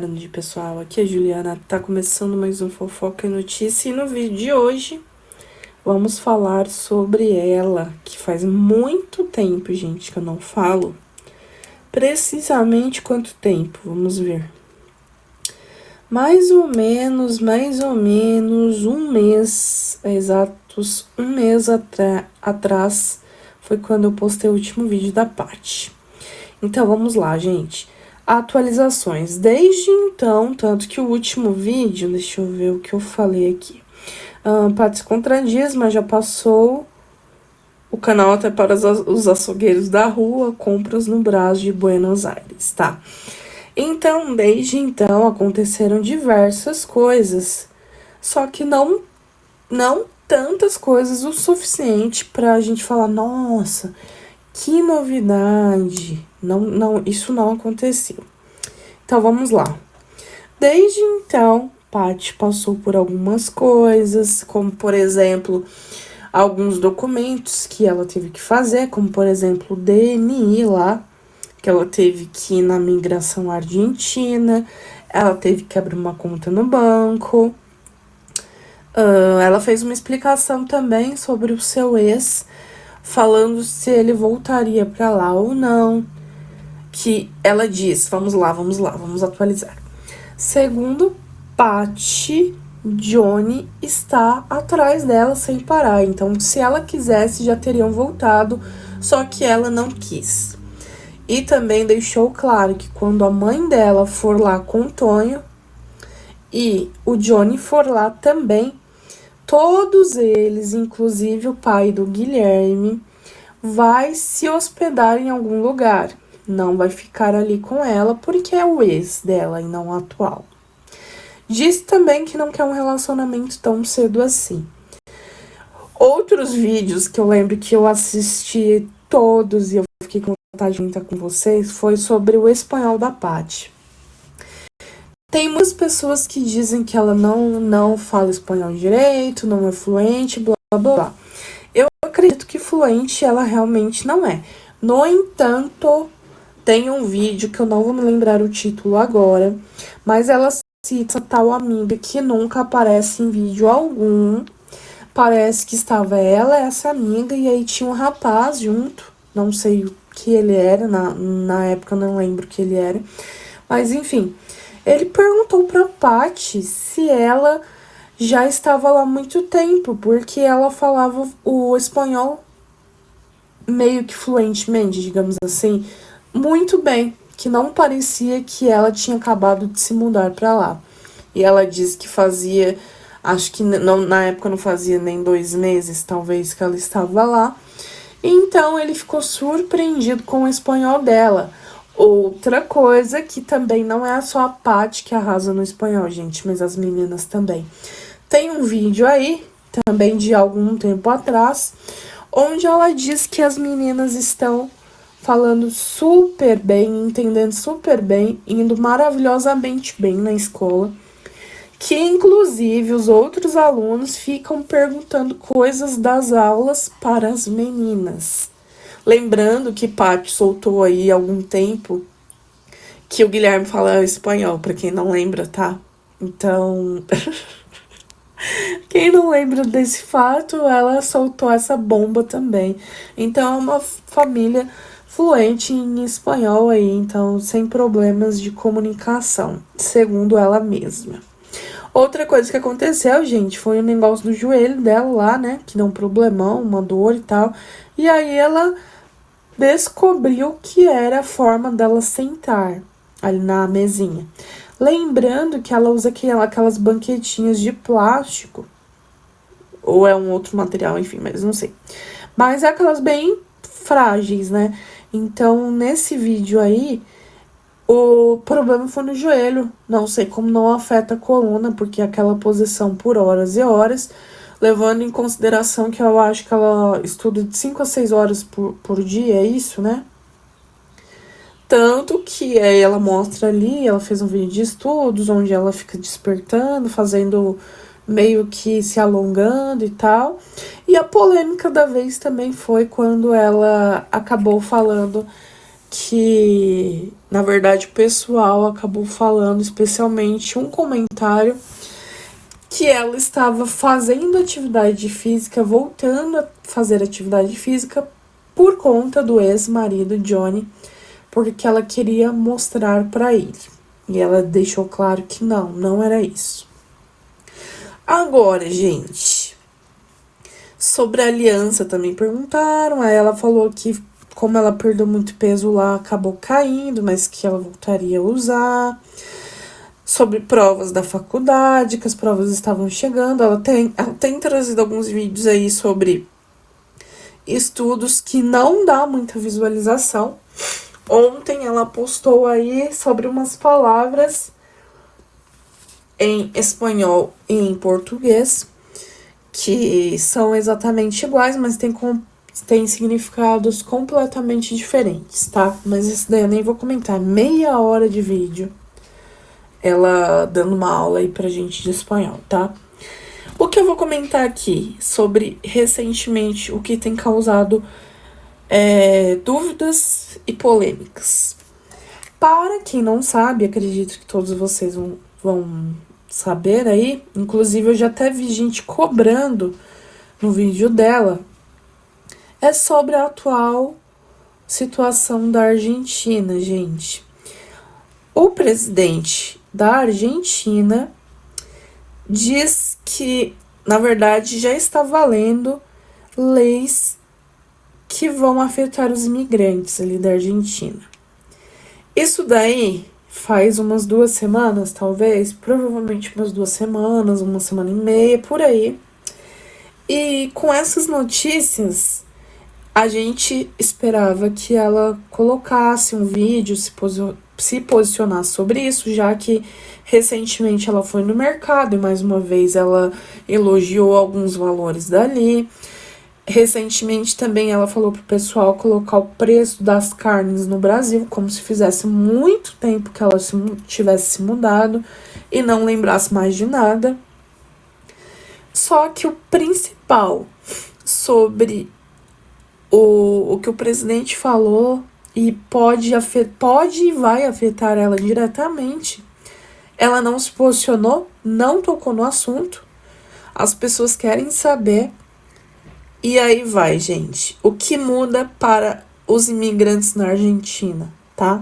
tarde, pessoal. Aqui é a Juliana, tá começando mais um Fofoca e Notícia. E no vídeo de hoje, vamos falar sobre ela, que faz muito tempo, gente, que eu não falo. Precisamente quanto tempo? Vamos ver. Mais ou menos um mês, exatos um mês atrás, foi quando eu postei o último vídeo da Paty. Então, vamos lá, gente. Atualizações. Desde então, tanto que o último vídeo, deixa eu ver o que eu falei aqui. Paty se contradiz, mas já passou o canal até para os açougueiros da rua, compras no Brás de Buenos Aires, tá? Então, desde então, aconteceram diversas coisas, só que não tantas coisas o suficiente pra gente falar, nossa, que novidade. Isso não aconteceu. Então, vamos lá. Desde então, Paty passou por algumas coisas, como, por exemplo, alguns documentos que ela teve que fazer, como, por exemplo, o DNI lá, que ela teve que ir na migração argentina, ela teve que abrir uma conta no banco. Ela fez uma explicação também sobre o seu ex, falando se ele voltaria para lá ou não. Que ela diz, vamos lá, vamos atualizar. Segundo Paty, Johnny está atrás dela sem parar. Então, se ela quisesse, já teriam voltado, só que ela não quis. E também deixou claro que quando a mãe dela for lá com o Tonho e o Johnny for lá também, todos eles, inclusive o pai do Guilherme, vai se hospedar em algum lugar. Não vai ficar ali com ela porque é o ex dela e não o atual. Disse também que não quer um relacionamento tão cedo assim. Outros vídeos que eu lembro que eu assisti todos e eu fiquei com vontade de estar com vocês foi sobre o espanhol da Paty. Tem muitas pessoas que dizem que ela não fala espanhol direito, não é fluente, blá blá blá. Eu acredito que fluente ela realmente não é. No entanto, tem um vídeo que eu não vou me lembrar o título agora, mas ela cita tal amiga que nunca aparece em vídeo algum. Parece que estava ela, essa amiga, e aí tinha um rapaz junto. Não sei o que ele era, na época eu não lembro o que ele era. Mas enfim, ele perguntou pra Paty se ela já estava lá há muito tempo, porque ela falava o espanhol meio que fluentemente, digamos assim, muito bem, que não parecia que ela tinha acabado de se mudar para lá. E ela disse que fazia, acho que não, na época não fazia nem 2 meses, talvez, que ela estava lá. Então ele ficou surpreendido com o espanhol dela. Outra coisa que também não é só a Paty que arrasa no espanhol, gente, mas as meninas também. Tem um vídeo aí, também de algum tempo atrás, onde ela diz que as meninas estão falando super bem, entendendo super bem, indo maravilhosamente bem na escola, que inclusive os outros alunos ficam perguntando coisas das aulas para as meninas. Lembrando que Paty soltou aí há algum tempo que o Guilherme fala espanhol, para quem não lembra, tá? Então, quem não lembra desse fato, ela soltou essa bomba também. Então, é uma família fluente em espanhol aí, então, sem problemas de comunicação, segundo ela mesma. Outra coisa que aconteceu, gente, foi o negócio do joelho dela lá, né? Que deu um problemão, uma dor e tal. E aí ela descobriu que era a forma dela sentar ali na mesinha. Lembrando que ela usa aquelas banquetinhas de plástico, ou é um outro material, enfim, mas não sei. Mas é aquelas bem frágeis, né? Então, nesse vídeo aí, o problema foi no joelho. Não sei como não afeta a coluna, porque é aquela posição por horas e horas, levando em consideração que eu acho que ela estuda de 5 a 6 horas por dia, é isso, né? Tanto que aí ela mostra ali, ela fez um vídeo de estudos, onde ela fica despertando, fazendo meio que se alongando e tal. E a polêmica da vez também foi quando ela acabou falando que, na verdade, o pessoal acabou falando, especialmente um comentário, que ela estava fazendo atividade física, voltando a fazer atividade física por conta do ex-marido Johnny, porque ela queria mostrar para ele. E ela deixou claro que não era isso. Agora, gente, sobre a aliança também perguntaram. Aí ela falou que, como ela perdeu muito peso lá, acabou caindo, mas que ela voltaria a usar. Sobre provas da faculdade, que as provas estavam chegando. Ela tem trazido alguns vídeos aí sobre estudos que não dá muita visualização. Ontem ela postou aí sobre umas palavras em espanhol e em português, que são exatamente iguais, mas tem significados completamente diferentes, tá? Mas isso daí eu nem vou comentar. Meia hora de vídeo, ela dando uma aula aí pra gente de espanhol, tá? O que eu vou comentar aqui sobre, recentemente, o que tem causado dúvidas e polêmicas. Para quem não sabe, acredito que todos vocês vão saber aí, inclusive eu já até vi gente cobrando no vídeo dela, é sobre a atual situação da Argentina, gente. O presidente da Argentina diz que, na verdade, já está valendo leis que vão afetar os imigrantes ali da Argentina. Isso daí faz umas 2 semanas, talvez, provavelmente umas 2 semanas, 1 semana e meia, por aí. E com essas notícias, a gente esperava que ela colocasse um vídeo, se posicionasse sobre isso, já que recentemente ela foi no mercado e mais uma vez ela elogiou alguns valores dali. Recentemente também ela falou pro pessoal colocar o preço das carnes no Brasil, como se fizesse muito tempo que ela tivesse se mudado e não lembrasse mais de nada. Só que o principal sobre o que o presidente falou e pode e vai afetar ela diretamente, ela não se posicionou, não tocou no assunto, as pessoas querem saber. E aí vai, gente. O que muda para os imigrantes na Argentina, tá?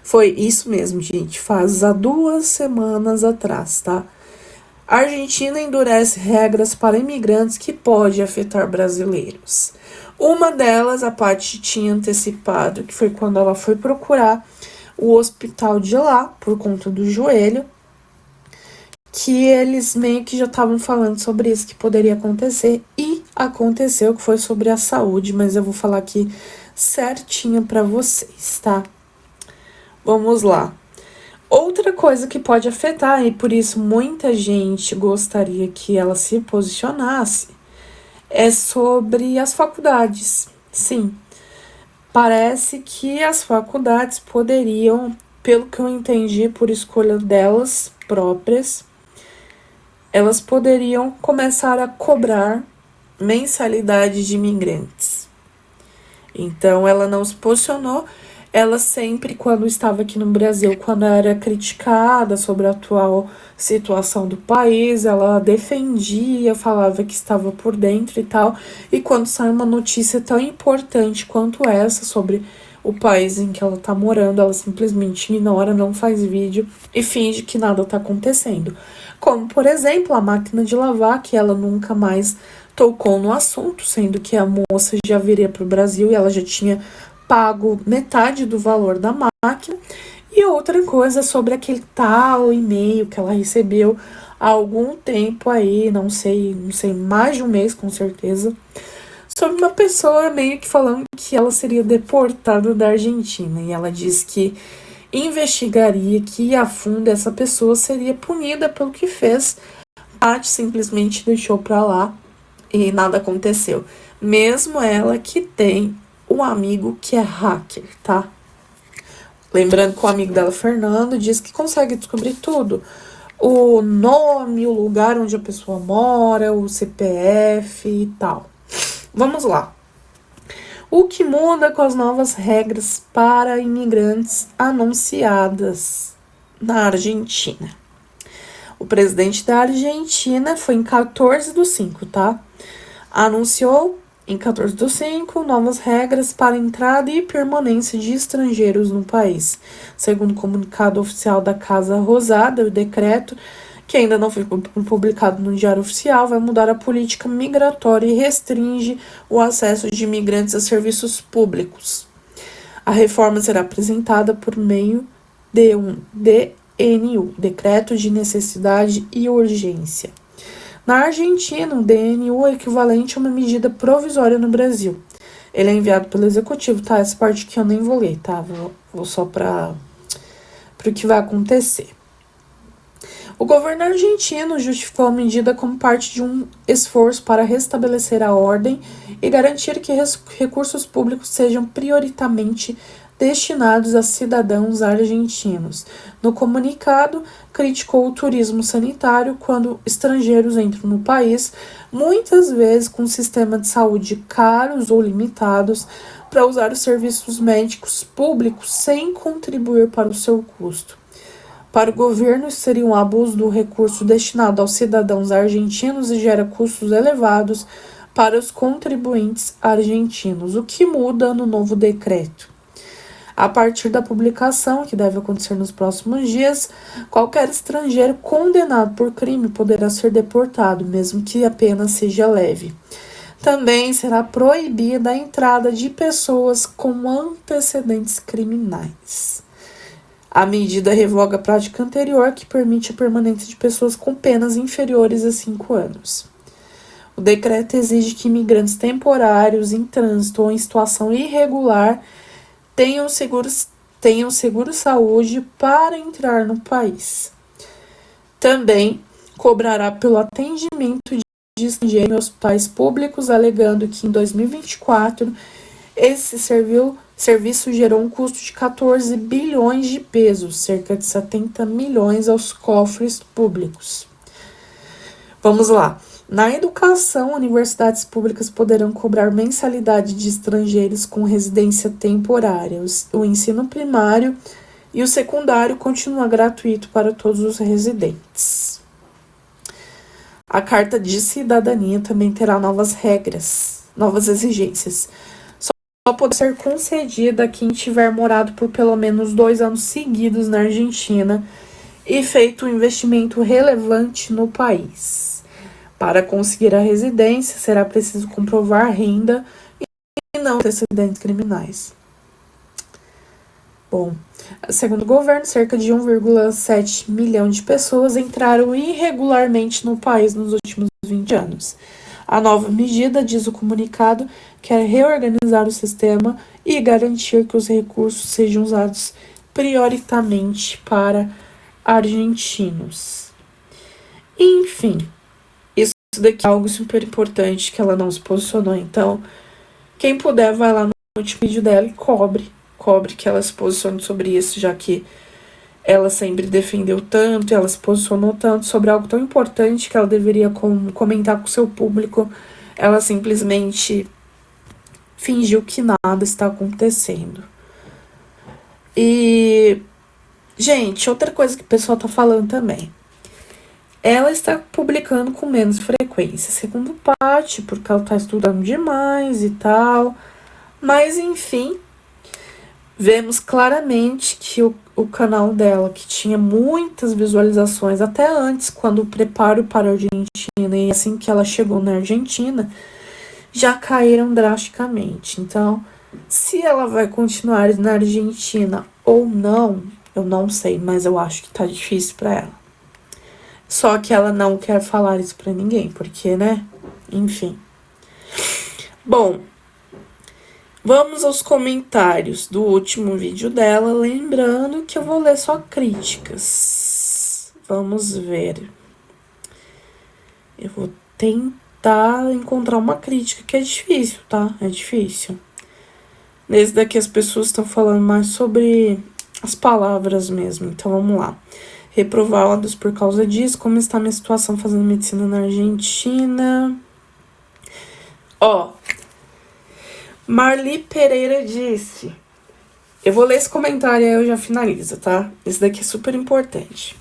Foi isso mesmo, gente. Faz há 2 semanas atrás, tá? A Argentina endurece regras para imigrantes que pode afetar brasileiros. Uma delas, a Paty tinha antecipado, que foi quando ela foi procurar o hospital de lá, por conta do joelho, que eles meio que já estavam falando sobre isso, que poderia acontecer, e aconteceu, que foi sobre a saúde, mas eu vou falar aqui certinho pra vocês, tá? Vamos lá. Outra coisa que pode afetar, e por isso muita gente gostaria que ela se posicionasse, é sobre as faculdades. Sim, parece que as faculdades poderiam, pelo que eu entendi, por escolha delas próprias, elas poderiam começar a cobrar mensalidade de imigrantes. Então, ela não se posicionou. Ela sempre, quando estava aqui no Brasil, quando era criticada sobre a atual situação do país, ela defendia, falava que estava por dentro e tal. E quando sai uma notícia tão importante quanto essa sobre o país em que ela tá morando, ela simplesmente ignora, não faz vídeo e finge que nada tá acontecendo. Como, por exemplo, a máquina de lavar, que ela nunca mais tocou no assunto, sendo que a moça já viria para o Brasil e ela já tinha pago metade do valor da máquina. E outra coisa sobre aquele tal e-mail que ela recebeu há algum tempo aí, não sei, mais de um mês com certeza, sobre uma pessoa meio que falando que ela seria deportada da Argentina. E ela disse que investigaria, que ia a fundo, essa pessoa seria punida pelo que fez. A Paty simplesmente deixou pra lá e nada aconteceu. Mesmo ela que tem um amigo que é hacker, tá? Lembrando que o amigo dela, Fernando, diz que consegue descobrir tudo. O nome, o lugar onde a pessoa mora, o CPF e tal. Vamos lá. O que muda com as novas regras para imigrantes anunciadas na Argentina? O presidente da Argentina foi em 14/5, tá? Anunciou em 14/5 novas regras para entrada e permanência de estrangeiros no país. Segundo o comunicado oficial da Casa Rosada, o decreto, que ainda não foi publicado no Diário Oficial, vai mudar a política migratória e restringe o acesso de imigrantes a serviços públicos. A reforma será apresentada por meio de um DNU, Decreto de Necessidade e Urgência. Na Argentina, o DNU é equivalente a uma medida provisória no Brasil. Ele é enviado pelo Executivo, tá? Essa parte que eu nem vou ler, tá? Vou só para o que vai acontecer. O governo argentino justificou a medida como parte de um esforço para restabelecer a ordem e garantir que recursos públicos sejam prioritariamente destinados a cidadãos argentinos. No comunicado, criticou o turismo sanitário quando estrangeiros entram no país, muitas vezes com um sistema de saúde caros ou limitados, para usar os serviços médicos públicos sem contribuir para o seu custo. Para o governo, isso seria um abuso do recurso destinado aos cidadãos argentinos e gera custos elevados para os contribuintes argentinos, o que muda no novo decreto. A partir da publicação, que deve acontecer nos próximos dias, qualquer estrangeiro condenado por crime poderá ser deportado, mesmo que a pena seja leve. Também será proibida a entrada de pessoas com antecedentes criminais. A medida revoga a prática anterior, que permite a permanência de pessoas com penas inferiores a 5 anos. O decreto exige que imigrantes temporários em trânsito ou em situação irregular tenham seguro saúde para entrar no país. Também cobrará pelo atendimento de estrangeiros em hospitais públicos, alegando que em 2024 esse serviço gerou um custo de 14 bilhões de pesos, cerca de 70 milhões aos cofres públicos. Vamos lá. Na educação, universidades públicas poderão cobrar mensalidade de estrangeiros com residência temporária. O ensino primário e o secundário continua gratuito para todos os residentes. A Carta de Cidadania também terá novas regras, novas exigências. Só pode ser concedida a quem tiver morado por pelo menos 2 anos seguidos na Argentina e feito um investimento relevante no país. Para conseguir a residência, será preciso comprovar renda e não antecedentes criminais. Bom, segundo o governo, cerca de 1,7 milhão de pessoas entraram irregularmente no país nos últimos 20 anos. A nova medida, diz o comunicado, quer reorganizar o sistema e garantir que os recursos sejam usados prioritariamente para argentinos. Enfim, isso daqui é algo super importante que ela não se posicionou. Então, quem puder, vai lá no último vídeo dela e cobre que ela se posicione sobre isso, já que ela sempre defendeu tanto, ela se posicionou tanto sobre algo tão importante que ela deveria comentar com o seu público. Ela simplesmente fingiu que nada está acontecendo. E, gente, outra coisa que o pessoal tá falando também. Ela está publicando com menos frequência, segundo parte, porque ela tá estudando demais e tal. Mas, enfim, vemos claramente que o canal dela, que tinha muitas visualizações, até antes, quando o preparo para a Argentina, e assim que ela chegou na Argentina, já caíram drasticamente. Então, se ela vai continuar na Argentina ou não, eu não sei, mas eu acho que tá difícil para ela. Só que ela não quer falar isso pra ninguém, porque, né? Enfim. Bom, vamos aos comentários do último vídeo dela. Lembrando que eu vou ler só críticas. Vamos ver. Eu vou tentar encontrar uma crítica, que é difícil, tá? É difícil. Nesse daqui as pessoas estão falando mais sobre as palavras mesmo. Então, vamos lá. Reprovados por causa disso. Como está minha situação fazendo medicina na Argentina? Ó, Marli Pereira disse... Eu vou ler esse comentário e aí eu já finalizo, tá? Esse daqui é super importante.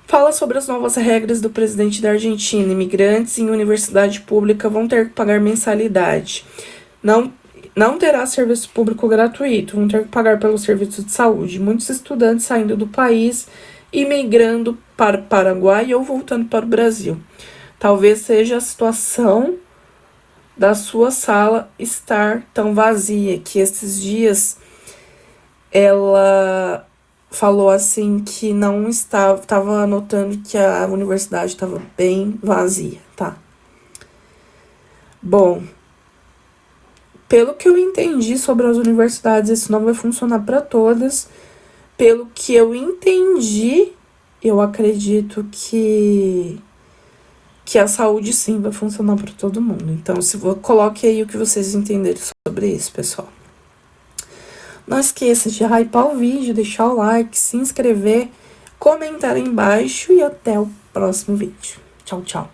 Fala sobre as novas regras do presidente da Argentina. Imigrantes em universidade pública vão ter que pagar mensalidade. Não terá serviço público gratuito. Vão ter que pagar pelo serviço de saúde. Muitos estudantes saindo do país e migrando para o Paraguai ou voltando para o Brasil. Talvez seja a situação da sua sala estar tão vazia, que esses dias ela falou assim que não estava notando que a universidade estava bem vazia, tá? Bom, pelo que eu entendi sobre as universidades, isso não vai funcionar para todas. Pelo que eu entendi, eu acredito que a saúde sim vai funcionar para todo mundo. Então, coloque aí o que vocês entenderem sobre isso, pessoal. Não esqueça de hypar o vídeo, deixar o like, se inscrever, comentar aí embaixo e até o próximo vídeo. Tchau, tchau.